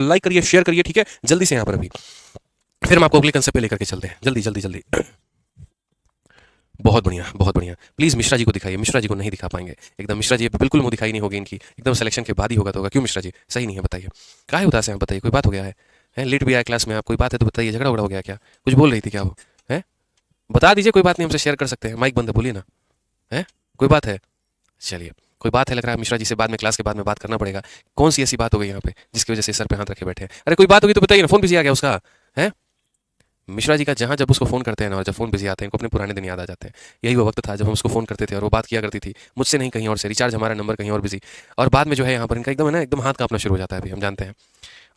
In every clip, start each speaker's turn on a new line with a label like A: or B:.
A: Like करिए, share करिए, ठीक है, जल्दी से यहाँ पर अभी। फिर हम आपको अगले कंसेप्ट पे लेकर के चलते हैं, जल्दी जल्दी जल्दी। बहुत बढ़िया, बहुत बढ़िया। प्लीज मिश्रा जी को दिखाइए, मिश्रा जी को नहीं दिखा पाएंगे एकदम, मिश्रा जी बिल्कुल मुंह दिखाई नहीं होगी इनकी, एकदम सिलेक्शन के बाद ही होगा तो होगा। क्यों मिश्रा जी, सही नहीं है, बताइए क्या है, उदास है आप, बताइए कोई बात हो गया है? लेट भी आया क्लास में आप, कोई बात है तो बताइए, झगड़ा उगड़ा हो गया क्या? कुछ बोल रही थी क्या वो? है, बता दीजिए, कोई बात नहीं, हमसे शेयर कर सकते हैं, माइक बंद है, बोलिए ना। है, कोई बात है? चलिए, कोई बात है लग रहा है, मिश्रा जी से बाद में, क्लास के बाद में बात करना पड़ेगा। कौन सी ऐसी बात हो गई यहाँ पे जिसकी वजह से सर पे हाथ रखे बैठे हैं? अरे कोई बात होगी तो बताइए ना, फोन बिजी आ गया उसका? है मिश्रा जी का, जहाँ जब उसको फोन करते हैं ना और जब फोन बिजी आते हैं, इनको अपने पुराने दिन याद आ जाते हैं। यही वो वक्त था जब हम उसको फोन करते थे और वो बात किया करती थी मुझसे नहीं कहीं और से, रिचार्ज हमारा नंबर कहीं और बिजी। और बाद में जो है यहाँ पर इनका एकदम है ना, एकदम हाथ कांपना शुरू हो जाता है, अभी हम जानते हैं।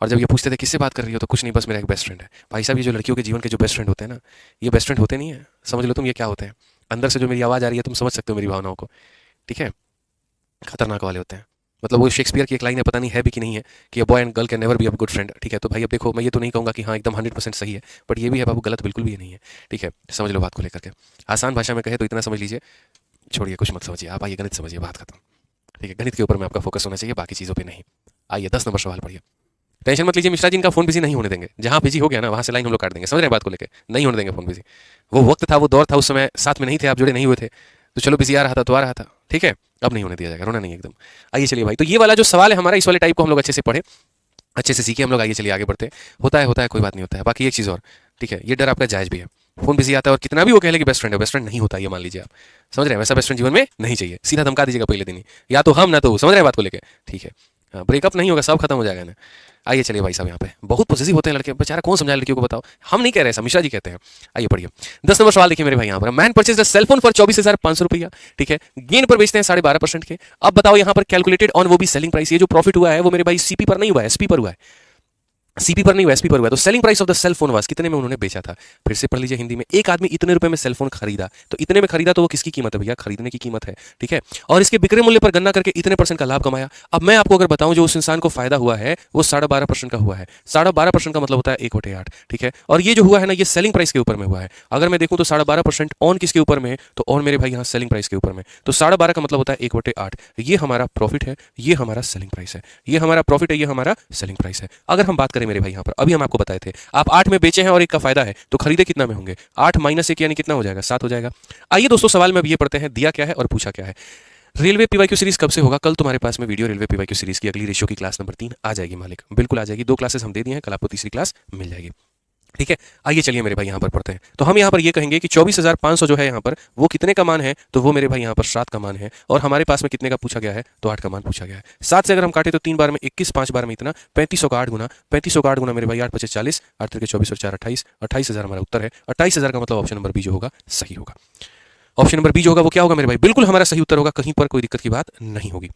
A: और जब ये पूछते थे किससे बात कर रही हो, तो कुछ नहीं, बस मेरा एक बेस्ट फ्रेंड है। भाई साहब, ये जो लड़कियों के जीवन के जो बेस्ट फ्रेंड होते हैं ना, ये बेस्ट फ्रेंड होते नहीं है, समझ लो तुम ये क्या होते हैं। अंदर से जो मेरी आवाज़ आ रही है, तुम समझ सकते हो मेरी भावनाओं को, ठीक है, खतरनाक वाले होते हैं। मतलब वो शेक्सपियर की एक लाइन है, पता नहीं है भी कि नहीं है, कि a boy and girl can never be a good friend, ठीक है। तो भाई अब देखो, मैं ये तो नहीं कहूँगा कि हाँ एकदम 100% सही है, बट ये भी है बाबू, गलत बिल्कुल भी ये नहीं है, ठीक है। समझ लो बात को लेकर के, आसान भाषा में कहे तो इतना समझ लीजिए, छोड़िए कुछ मत समझिए, आप आइए गणित समझिए, बात खत्म, ठीक है। गणित के ऊपर में आपका फोकस होना चाहिए, बाकी चीज़ों पर नहीं। आइए 10 नंबर सवाल पढ़िए। टेंशन मत लीजिए, मिश्रा जी इनका फोन बिजी नहीं होने देंगे, जहाँ बिजी हो गया ना वहाँ से लाइन हम लोग काट देंगे, समझ रहे हैं बात को लेकर, नहीं होने देंगे फोन बिजी। वो वक्त था, वो दौर था, उस समय साथ में नहीं थे आप, जुड़े नहीं हुए थे, तो चलो बिजी आ रहा था तो आ रहा था, ठीक है, अब नहीं होने दिया जाएगा, रोना नहीं एकदम। आइए चलिए भाई, तो ये वाला जो सवाल है हमारा, इस वाले टाइप को हम लोग अच्छे से पढ़े, अच्छे से सीखे हम लोग। आइए चलिए आगे बढ़ते हैं। होता है कोई बात नहीं, होता है। बाकी एक चीज़ और, ठीक है, ये डर आपका जायज़ भी है। फोन बिजी आता है और कितना भी वो कह ले कि बेस्ट फ्रेंड है, बेस्ट फ्रेंड नहीं होता, ये मान लीजिए आप, समझ रहे हैं, वैसा बेस्ट फ्रेंड जीवन में नहीं चाहिए, सीधा धमका दीजिएगा पहले दिन ही, या तो हम ना तो वो, समझ रहे हैं बात को लेकर, ठीक है। ब्रेकअप नहीं होगा, सब खत्म हो जाएगा ना। आइए चलिए भाई साहब, यहाँ पे बहुत पॉजिटिव होते हैं लड़के, बेचारा कौन समझाए लड़कियों को, बताओ, हम नहीं कह रहे, मिश्रा जी कहते हैं। आइए पढ़िए 10 नंबर सवाल, देखिए मेरे भाई यहाँ पर, मैन परचेज सेलफोन फॉर 24,500 रुपया, ठीक है, गेन पर बेचते हैं 12.5% के। अब बताओ यहाँ पर कैलकुलेटेड ऑन, वो भी सेलिंग प्राइस, ये जो प्रॉफिट हुआ है वो मेरे भाई सीपी पर नहीं हुआ है, एसपी पर हुआ है, सीपी पर नहीं हुआ, एसपी पर हुआ। तो selling price of the cell phone was, कितने में उन्होंने बेचा था? फिर से पढ़ लीजिए हिंदी में, एक आदमी इतने रुपए में सेल फोन खरीदा, तो इतने में खरीदा तो वो किसकी कीमत है भैया? खरीदने की कीमत है, ठीक है। और इसके बिक्री मूल्य पर गणना करके इतने परसेंट का लाभ कमाया। अब मैं आपको अगर बताऊं जो उस इंसान को फायदा हुआ है वो 12.5% का हुआ है। 12.5% का मतलब होता है 1/8, ठीक है। और ये जो हुआ है ना, ये सेलिंग प्राइस के ऊपर में हुआ है। अगर मैं देखूं तो 12.5% ऑन किसके ऊपर में, तो ऑन मेरे भाई यहाँ सेलिंग प्राइस के ऊपर में, तो 12.5 का मतलब होता है 1/8। ये हमारा प्रॉफिट है, ये हमारा सेलिंग प्राइस है, ये हमारा प्रॉफिट है, ये हमारा सेलिंग प्राइस है। अगर हम बात करें मेरे भाई यहाँ पर, अभी हम आपको बताए थे, आप 8 में बेचे हैं और 1 का फायदा है, तो खरीदे कितना में होंगे? 8 माइनस 1 यानी कितना हो जाएगा? 7 हो जाएगा। आइए दोस्तों, सवाल में अब ये पढ़ते हैं, दिया क्या है और पूछा क्या है। रेलवे पीवाईक्यू सीरीज कब से होगा? कल तुम्हारे पास में वीडियो रेलवे पीवाईक्यू सीरीज की अगली रेशियो की क्लास नंबर 3 आ जाएगी मालिक, बिल्कुल आ जाएगी। 2 क्लासेस हम दे दिए हैं, कल आपको तीसरी क्लास मिल जाएगी, ठीक है। आइए चलिए मेरे भाई यहाँ पर पढ़ते हैं। तो हम यहाँ पर ये कहेंगे कि 24,500 जो है यहाँ पर, वो कितने का मान है? तो वो मेरे भाई यहाँ पर 7 का मान है। और हमारे पास में कितने का पूछा गया है? तो 8 का मान पूछा गया है। 7 से अगर हम काटे तो 3 बार में 21, 5 बार में इतना, 3500 का 8 गुना, 3500 का 8 गुना मेरे भाई 8 पचे 40, 8 तिरके 24 और 4 28, 28,000 हमारा उत्तर है। 28,000 का मतलब ऑप्शन नंबर बी जो होगा सही होगा। ऑप्शन नंबर बी जो होगा वो क्या होगा मेरे भाई? बिल्कुल हमारा सही उत्तर होगा, कहीं पर कोई दिक्कत की बात नहीं होगी,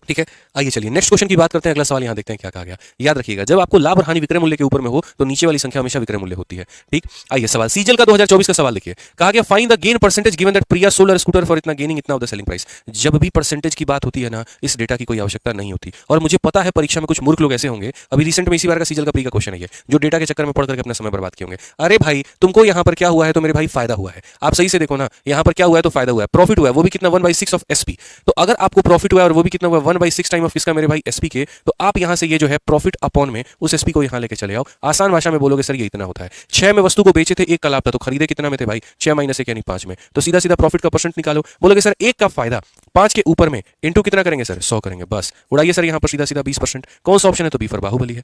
A: ठीक है। आइए चलिए नेक्स्ट क्वेश्चन की बात करते हैं। अगला सवाल यहाँ देखते हैं क्या कहा गया। याद रखिएगा, जब आपको लाभ और हानि विक्रय मूल्य के ऊपर में हो तो नीचे वाली संख्या हमेशा विक्रय मूल्य होती है, ठीक। आइए सवाल सीजल का 2024 का सवाल देखिए, कहा गया find the gain percentage given that Priya sold scooter for इतना गेनिंग इतना ऑफ द सेलिंग प्राइस। जब भी परसेंटेज की बात होती है ना, इस डेटा की कोई आवश्यकता नहीं होती। और मुझे पता है परीक्षा में कुछ मूर्ख लोग ऐसे होंगे, अभी रिसेंट में इसी बार का सीजल का प्री का क्वेश्चन है ये, जो डेटा के चक्कर में पढ़ करके अपना समय बर्बाद किए होंगे। अरे भाई तुमको यहाँ पर क्या हुआ है? तो मेरे भाई फायदा हुआ है। आप सही से देखो ना, यहाँ पर क्या हुआ है? तो फायदा हुआ है, प्रॉफिट हुआ है, वो भी कितना? 1/6 ऑफ एसपी। तो अगर आपको प्रॉफिट हुआ है और वो भी कितना हुआ? 1/6 टाइम ऑफ किसका मेरे भाई? एसपी के। तो आप यहां से ये जो है प्रॉफिट अपॉन में उस एसपी को यहां लेके चले आओ। आसान भाषा में बोलोगे सर ये इतना होता है। 6 में वस्तु को बेचे थे, 1 का लाभ था, तो खरीदे कितना में थे भाई? 6 माइनस 1 यानी 5 में। तो सीधा सीधा प्रॉफिट का परसेंट निकालो। बोलोगे सर 1 का फायदा 5 के ऊपर में इंटू कितना करेंगे सर? 100 करेंगे, बस उड़ाइए सर यहां पर सीधा सीधा 20%। कौन सा ऑप्शन है? तो बी फॉर बाहुबली है।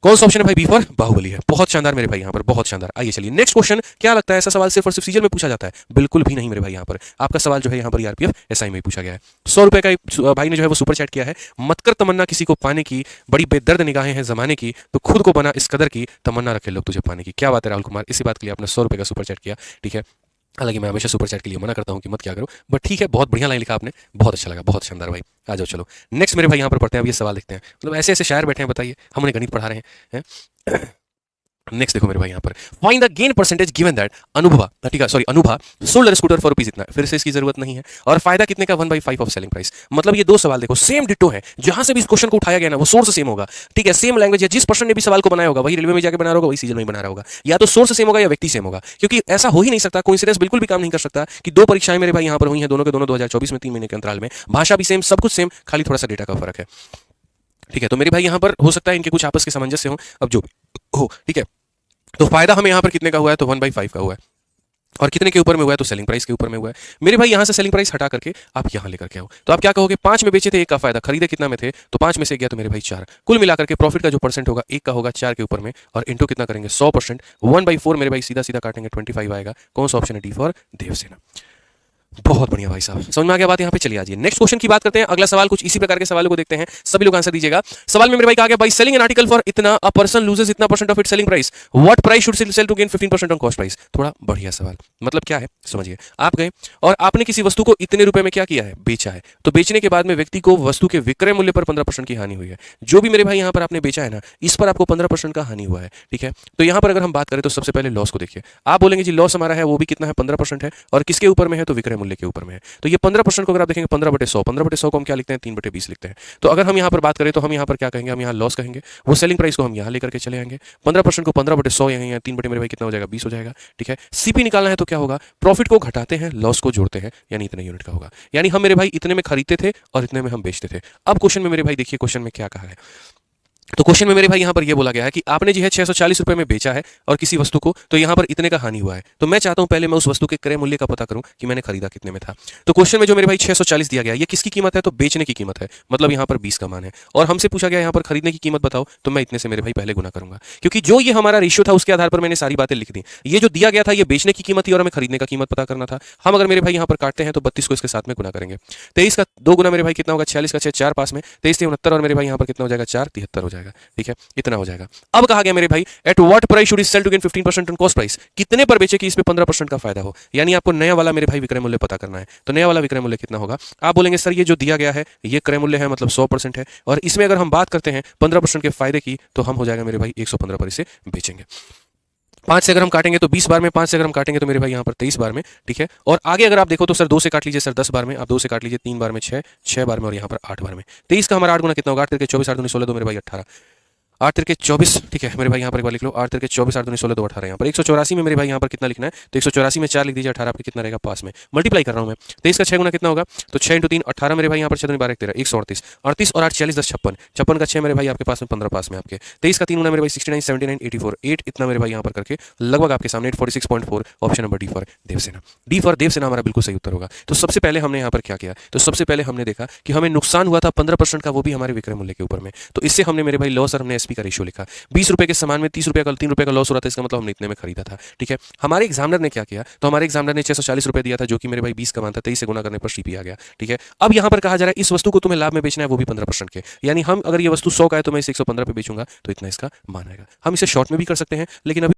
A: कौन सा ऑप्शन है भाई? बी फॉर बाहुबली है। बहुत शानदार मेरे भाई यहाँ पर, बहुत शानदार। आइए चलिए नेक्स्ट क्वेश्चन। क्या लगता है ऐसा सवाल सिर्फ और सिर्फ सीजल में पूछा जाता है? बिल्कुल भी नहीं मेरे भाई, यहाँ पर आपका सवाल जो है यहाँ पर ईआरपीएफ एसआई में पूछा गया है। 100 रुपए का एक भाई ने जो है वो सुपर चैट किया है, मत कर तमन्ना किसी को पाने की, बड़ी बेदर्द निगाहें हैं जमाने की, तो खुद को बना इस कदर की, तमन्ना रखे लोग तुझे पाने की। क्या बात है राहुल कुमार, इसी बात के लिए आपने 100 रुपए का सुपर चैट किया, ठीक है। हालांकि मैं हमेशा सुपर चैट के लिए मना करता हूं कि मत क्या करो, बट ठीक है, बहुत बढ़िया लाइन लिखा आपने, बहुत अच्छा लगा, बहुत शानदार भाई। आ जाओ चलो नेक्स्ट मेरे भाई यहाँ पर पढ़ते हैं। अब ये सवाल देखते हैं, मतलब ऐसे ऐसे शायर बैठे हैं, बताइए हम उन्हें गणित पढ़ा रहे हैं। नेक्स्ट देखो मेरे भाई यहाँ पर, find the gain percentage given that Anubha, ठीक है sorry, Anubha sold scooter for rupees इतना, फिर से इसकी जरूरत नहीं है। और फायदा कितने का? 1/5 ऑफ सेलिंग प्राइस। मतलब ये दो सवाल देखो सेम डिट्टो है, जहां से भी इस क्वेश्चन को उठाया गया ना वो सोर्स सेम होगा, ठीक है, सेम लैंग्वेज है। जिस पर्सन ने भी सवाल को बनाया होगा वही रेलवे में जाकर बना रहा होगा, वही सीजन में बना रहा होगा। या तो सोर्स सेम होगा या व्यक्ति सेम होगा, क्योंकि ऐसा हो ही नहीं सकता, कोइंसिडेंस बिल्कुल भी काम नहीं कर सकता कि दो परीक्षाएं मेरे भाई यहाँ पर हुई हैं, दोनों के दोनों 2024 में 3 महीने के अंतराल में, भाषा भी सेम, सब कुछ सेम, खाली थोड़ा सा डेटा का फर्क है। ठीक है, तो मेरे भाई यहाँ पर हो सकता है इनके कुछ आपस के सामंजस्य हो, अब जो हो, ठीक है। तो फायदा हमें यहाँ पर कितने का हुआ है, तो 1/5 का हुआ है। और कितने के ऊपर में हुआ है, तो सेलिंग प्राइस के ऊपर में हुआ है। मेरे भाई यहां से सेलिंग प्राइस हटा करके आप यहां लेकर के आओ, तो आप क्या कहोगे, 5 में बेचे थे, 1 का फायदा, खरीदे कितना में थे, तो 5 में से गया तो मेरे भाई 4, कुल मिलाकर के प्रॉफिट का जो परसेंट होगा 1 का होगा 4 के ऊपर में, और इंटू कितना करेंगे 100%, 1/4 मेरे भाई सीधा सीधा काटेंगे 25 आएगा। कौन सा ऑप्शन है, डी फॉर देवसेना। बहुत बढ़िया भाई साहब, समझ में आ गया बात। यहाँ पे चलिए आइए नेक्स्ट क्वेश्चन की बात करते हैं। अगला सवाल कुछ इसी प्रकार के सवालों को देखते हैं, सभी लोग आंसर दीजिएगा। सवाल में मेरे भाई कहा गया, by selling an article for इतना अ पर्सन लूजेस इतना percent of it selling price, what price should sell to gain 15% on cost price. थोड़ा बढ़िया सवाल, मतलब क्या है समझिए। आप गए और आपने किसी वस्तु को इतने रुपए में क्या किया है, बेचा है, तो बेचने के बाद में व्यक्ति को वस्तु के विक्रय मूल्य पर 15% की हानि हुई है। जो भी मेरे भाई यहाँ पर आपने बेचा है ना, इस पर आपको 15% का हानि हुआ है, ठीक है। तो यहाँ पर अगर हम बात करें तो सबसे पहले लॉस को देखिए। आप बोलेंगे जी लॉस हमारा है वो भी कितना है, 15% है, और किसके ऊपर में है, तो विक्रय मूल्य के ऊपर में है। तो ये 15% को अगर आप देखेंगे 15/100, 15/100 को हम क्या लिखते हैं, 3/20 लिखते हैं। तो अगर हम यहाँ पर बात करें तो हम यहाँ पर क्या कहेंगे, हम यहाँ लॉस कहेंगे। वो सेलिंग प्राइस को हम यहाँ लेकर के चले आएंगे, 15% को 15/100 यहाँ 3 बटे मेरे भाई कितना हो जाएगा, 20 हो जाएगा, ठीक है। सीपी निकालना है तो क्या होगा, प्रॉफिट को घटाते हैं, लॉस को जोड़ते हैं, यानी इतने यूनिट का होगा। यानी हम मेरे भाई इतने में खरीदते थे और इतने में हम बेचते थे। अब क्वेश्चन में मेरे भाई देखिए, क्वेश्चन में क्या कहा है, तो क्वेश्चन में मेरे भाई यहाँ पर ये बोला गया है कि आपने जो है 640 रुपए में बेचा है और किसी वस्तु को, तो यहाँ पर इतने का हानि हुआ है। तो मैं चाहता हूं पहले मैं उस वस्तु के क्रय मूल्य का पता करूं कि मैंने खरीदा कितने में था। तो क्वेश्चन में जो मेरे भाई 640 दिया गया, ये किसकी कीमत है, तो बेचने की कीमत है, मतलब यहाँ पर 20 का मान है। और हमसे पूछा गया यहाँ पर खरीदने की कीमत बताओ, तो मैं इतने से मेरे भाई पहले गुना करूंगा, क्योंकि जो ये हमारा रेशियो था उसके आधार पर मैंने सारी बातें लिख दी। ये जो दिया गया था ये बेचने की कीमत थी और हमें खरीदने का कीमत पता करना था। हम अगर मेरे भाई यहाँ पर काटते हैं तो 32 को इसके साथ में गुना करेंगे। 23 का 2 गुना मेरे भाई कितना होगा, 46 का 6 4 पास में 23 69, और मेरे भाई यहाँ पर कितना हो जाएगा, 4 73 हो जाएगा, ठीक है। इतना हो जाएगा। अब कहा गया मेरे भाई, at what price should sell to gain 15% on cost price, कितने पर बेचे कि इस पे 15% का फायदा हो। यानी आपको नया वाला मेरे भाई विक्रय मूल्य पता करना है। तो नया वाला विक्रय मूल्य कितना होगा, आप बोलेंगे सर ये जो दिया गया है ये क्रय मूल्य है, मतलब 100% है, और इसमें अगर हम बात करते हैं 15% के फायदे की, तो हम हो जाएगा मेरे भाई 115 पर इसे बेचेंगे। 5 से अगर हम काटेंगे तो 20 बार में, 5 से अगर हम काटेंगे तो मेरे भाई यहाँ पर 23 बार में, ठीक है। और आगे अगर आप देखो तो सर 2 से काट लीजिए सर 10 बार में, आप 2 से काट लीजिए 3 बार में 6, 6 बार में, और यहाँ पर 8 बार में। 23 का हमारा 8 गुना कितना होगा, 8 तिरके 24, 8 दूनी 16, 2 मेरे भाई 18, 8 तिरके 24, ठीक है मेरे भाई यहाँ पर एक बार लिख लो, 8 तिरके 24, 8 दूनी 16, 2 18, यहाँ पर 184 में मेरे भाई यहाँ पर कितना लिखना है, तो 184 में 4 लिख दीजिए, 18 आपके कितना रहेगा पास में, मल्टीप्लाई कर रहा हूँ मैं। 23 का 6 गुना कितना होगा, तो 6 × 3 18 मेरे भाई यहाँ पर 6 12 13, 138, 38 और 8 40 10 56, 56 का 6 मेरे भाई आपके पास में 15 पास में आपके। 23 का 3 गुना मेरे भाई 69 79 84, 8 इतना मेरे भाई यहाँ पर करके लगभग आपके सामने 846.4, option number D for Devsena. D for Devsena हमारा बिल्कुल सही उत्तर होगा। तो सबसे पहले हमने यहाँ पर क्या किया, तो सबसे पहले हमने देखा कि हमें नुकसान हुआ था 15% का, वो भी हमारे विक्रय मूल्य के ऊपर में। तो इससे हमने मेरे भाई लॉस और हमने एसपी का रेशियो लिखा, 20 रुपए के सामान में 30 रुपए का 3 रुपए का लॉस हो रहा था, इसका मतलब हमने इतने में खरीदा था, ठीक है। हमारे एग्जामिनर ने क्या किया, तो हमारे एग्जामिनर ने 640 रुपए दिया था, जो कि मेरे भाई 20 का मान था, 23 से गुना करने पर सीपी आ गया, ठीक है। अब यहाँ पर कहा जा रहा है इस वस्तु को तुम्हें लाभ में बेचना है, वो भी 15% के, यानी हम अगर ये वस्तु 100 का है तो मैं इसे 115 पे बेचूंगा, तो इतना इसका मान आएगा। हम इसे शॉर्ट में भी कर सकते हैं, लेकिन अभी